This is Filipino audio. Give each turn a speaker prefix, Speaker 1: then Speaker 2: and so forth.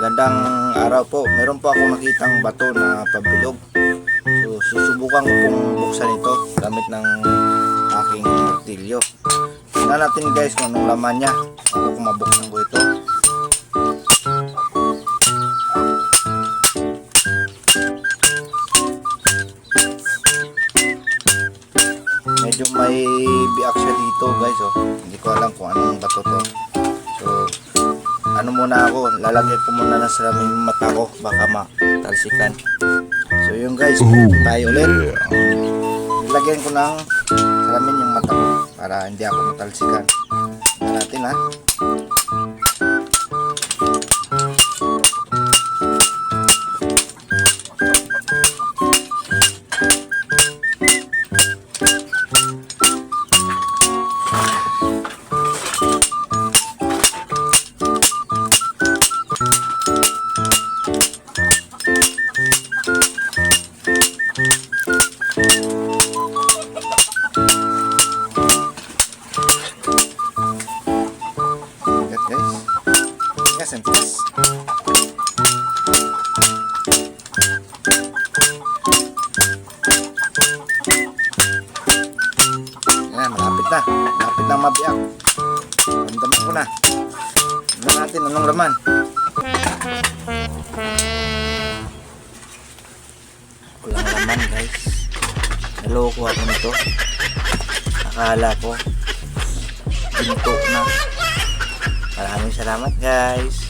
Speaker 1: Magandang araw po. Meron po akong nakitang bato na pabilog. So susubukan ko pong buksan ito gamit ng aking martilyo. Tingnan natin guys kung anong laman niya. Ako kung mabuksan ko ito. Medyo may biak siya dito guys, oh. Hindi ko alam kung anong bato to. So ano muna ako, lalagyan ko muna ng salamin yung mata ko, baka matalsikan. So yun guys, tayo ulit. Lagyan ko ng salamin yung mata ko para hindi ako matalsikan. Tignan natin ha. And yes. Ayan, malapit na mabiyak. Ramdaman ko na. Tignan natin anong laman. Walang laman guys. Naloko ako nito. Akala ko ginto na. Maraming salamat guys.